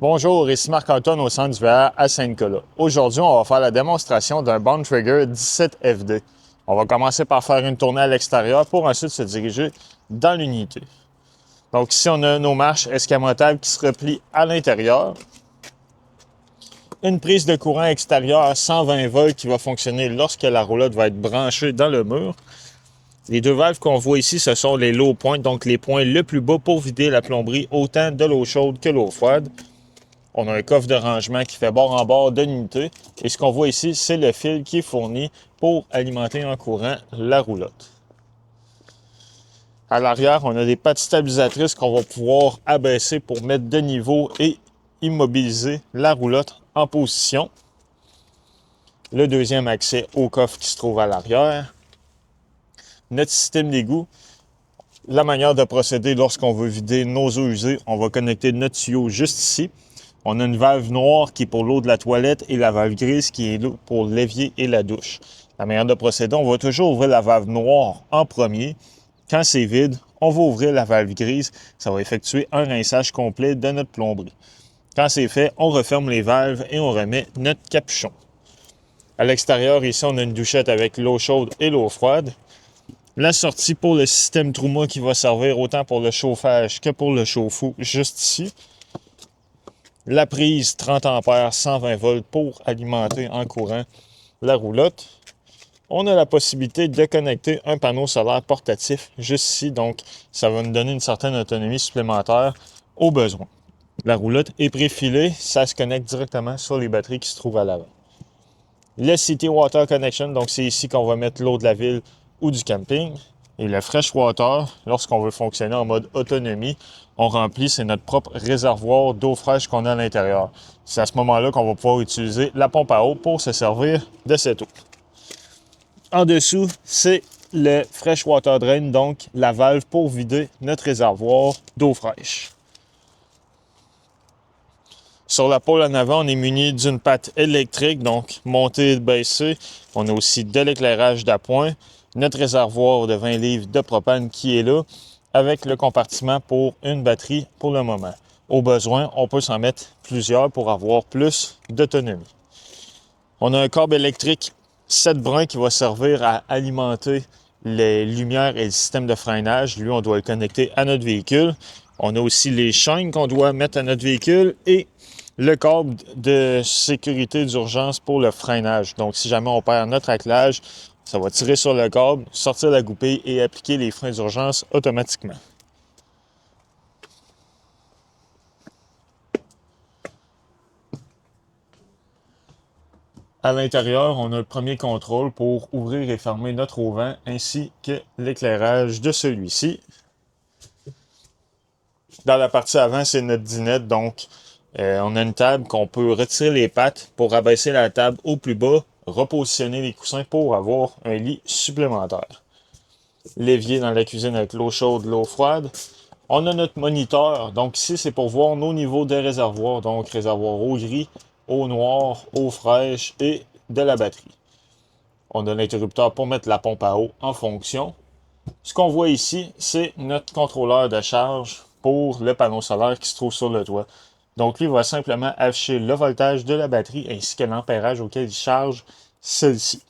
Bonjour, ici Marc-Antoine au centre d'hiver à Saint-Nicolas. Aujourd'hui, on va faire la démonstration d'un Bond Trigger 17FD. On va commencer par faire une tournée à l'extérieur pour ensuite se diriger dans l'unité. Donc ici, on a nos marches escamotables qui se replient à l'intérieur. Une prise de courant extérieur à 120 volts qui va fonctionner lorsque la roulotte va être branchée dans le mur. Les deux valves qu'on voit ici, ce sont les low points, donc les points le plus bas pour vider la plomberie autant de l'eau chaude que l'eau froide. On a un coffre de rangement qui fait bord en bord de l'unité. Et ce qu'on voit ici, c'est le fil qui est fourni pour alimenter en courant la roulotte. À l'arrière, on a des pattes stabilisatrices qu'on va pouvoir abaisser pour mettre de niveau et immobiliser la roulotte en position. Le deuxième accès au coffre qui se trouve à l'arrière. Notre système d'égout. La manière de procéder lorsqu'on veut vider nos eaux usées, on va connecter notre tuyau juste ici. On a une valve noire qui est pour l'eau de la toilette et la valve grise qui est pour l'évier et la douche. La manière de procéder, on va toujours ouvrir la valve noire en premier. Quand c'est vide, on va ouvrir la valve grise. Ça va effectuer un rinçage complet de notre plomberie. Quand c'est fait, on referme les valves et on remet notre capuchon. À l'extérieur, ici, on a une douchette avec l'eau chaude et l'eau froide. La sortie pour le système Truma qui va servir autant pour le chauffage que pour le chauffe-eau, juste ici. La prise 30 ampères 120 volts pour alimenter en courant la roulotte. On a la possibilité de connecter un panneau solaire portatif juste ici, donc ça va nous donner une certaine autonomie supplémentaire au besoin. La roulotte est préfilée, ça se connecte directement sur les batteries qui se trouvent à l'avant. Le City Water Connection, donc c'est ici qu'on va mettre l'eau de la ville ou du camping. Et le Fresh Water, lorsqu'on veut fonctionner en mode autonomie, on remplit, c'est notre propre réservoir d'eau fraîche qu'on a à l'intérieur. C'est à ce moment-là qu'on va pouvoir utiliser la pompe à eau pour se servir de cette eau. En dessous, c'est le Fresh Water Drain, donc la valve pour vider notre réservoir d'eau fraîche. Sur la pôle en avant, on est muni d'une patte électrique, donc montée et baissée. On a aussi de l'éclairage d'appoint. Notre réservoir de 20 livres de propane qui est là, avec le compartiment pour une batterie pour le moment. Au besoin, on peut s'en mettre plusieurs pour avoir plus d'autonomie. On a un câble électrique 7 brins qui va servir à alimenter les lumières et le système de freinage. Lui, on doit le connecter à notre véhicule. On a aussi les chaînes qu'on doit mettre à notre véhicule et le câble de sécurité d'urgence pour le freinage. Donc, si jamais on perd notre attelage, ça va tirer sur le câble, sortir la goupille et appliquer les freins d'urgence automatiquement. À l'intérieur, on a le premier contrôle pour ouvrir et fermer notre auvent ainsi que l'éclairage de celui-ci. Dans la partie avant, c'est notre dinette, donc on a une table qu'on peut retirer les pattes pour abaisser la table au plus bas, repositionner les coussins pour avoir un lit supplémentaire. L'évier dans la cuisine avec l'eau chaude, l'eau froide. On a notre moniteur, donc ici c'est pour voir nos niveaux de réservoir, donc réservoir eau gris, eau noire, eau fraîche et de la batterie. On a l'interrupteur pour mettre la pompe à eau en fonction. Ce qu'on voit ici, c'est notre contrôleur de charge pour le panneau solaire qui se trouve sur le toit. Donc lui va simplement afficher le voltage de la batterie ainsi que l'ampérage auquel il charge celle-ci.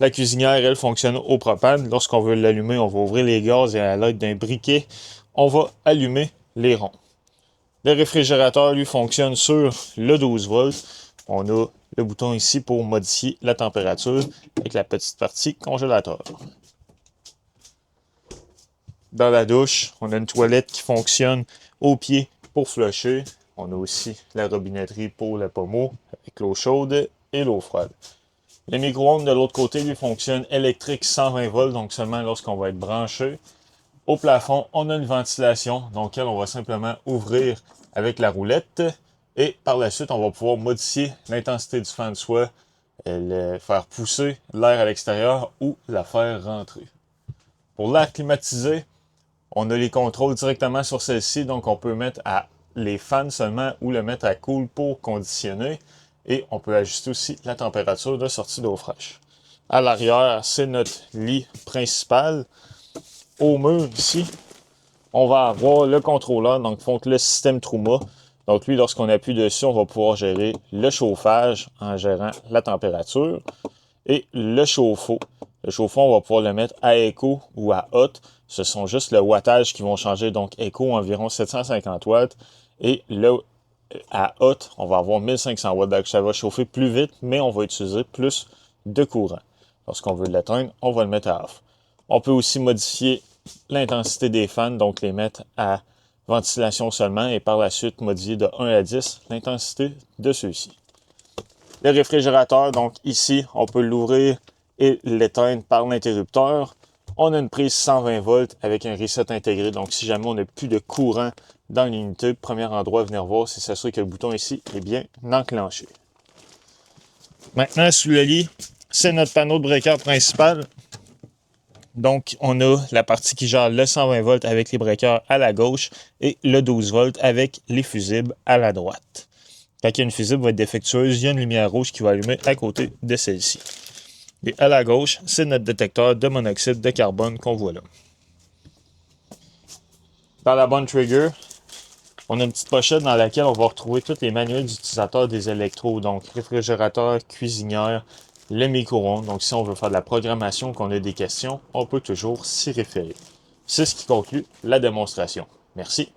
La cuisinière, elle, fonctionne au propane. Lorsqu'on veut l'allumer, on va ouvrir les gaz et à l'aide d'un briquet, on va allumer les ronds. Le réfrigérateur, lui, fonctionne sur le 12 volts. On a le bouton ici pour modifier la température avec la petite partie congélateur. Dans la douche, on a une toilette qui fonctionne au pied pour flusher. On a aussi la robinetterie pour le pommeau avec l'eau chaude et l'eau froide. Le micro-ondes de l'autre côté, lui, fonctionne électrique 120 volts, donc seulement lorsqu'on va être branché. Au plafond, on a une ventilation, donc elle, on va simplement ouvrir avec la roulette. Et par la suite, on va pouvoir modifier l'intensité du fan de soie, le faire pousser l'air à l'extérieur ou la faire rentrer. Pour l'air climatisé, on a les contrôles directement sur celle-ci, donc on peut mettre à les fans seulement ou le mettre à cool pour conditionner. Et on peut ajuster aussi la température de sortie d'eau fraîche. À l'arrière, c'est notre lit principal. Au mur ici, on va avoir le contrôleur, donc le système Truma. Donc lui, lorsqu'on appuie dessus, on va pouvoir gérer le chauffage en gérant la température et le chauffe-eau. Le chauffe-eau, on va pouvoir le mettre à éco ou à hot. Ce sont juste le wattage qui vont changer. Donc éco, environ 750 watts. Et le à hot, on va avoir 1500 watts. Donc ça va chauffer plus vite, mais on va utiliser plus de courant. Lorsqu'on veut l'éteindre, on va le mettre à off. On peut aussi modifier l'intensité des fans, donc les mettre à ventilation seulement et par la suite modifier de 1 à 10 l'intensité de ceux-ci. Le réfrigérateur, donc ici, on peut l'ouvrir et l'éteindre par l'interrupteur. On a une prise 120 volts avec un reset intégré. Donc, si jamais on n'a plus de courant dans l'unité, premier endroit à venir voir, c'est s'assurer que le bouton ici est bien enclenché. Maintenant, sous le lit, c'est notre panneau de breaker principal. Donc, on a la partie qui gère le 120 volts avec les breakers à la gauche et le 12 volts avec les fusibles à la droite. Quand il y a une fusible va être défectueuse, il y a une lumière rouge qui va allumer à côté de celle-ci. Et à la gauche, c'est notre détecteur de monoxyde de carbone qu'on voit là. Dans la bonne trigger, on a une petite pochette dans laquelle on va retrouver tous les manuels d'utilisateurs des électros, donc réfrigérateur, cuisinière, le micro-ondes. Donc si on veut faire de la programmation, qu'on a des questions, on peut toujours s'y référer. C'est ce qui conclut la démonstration. Merci.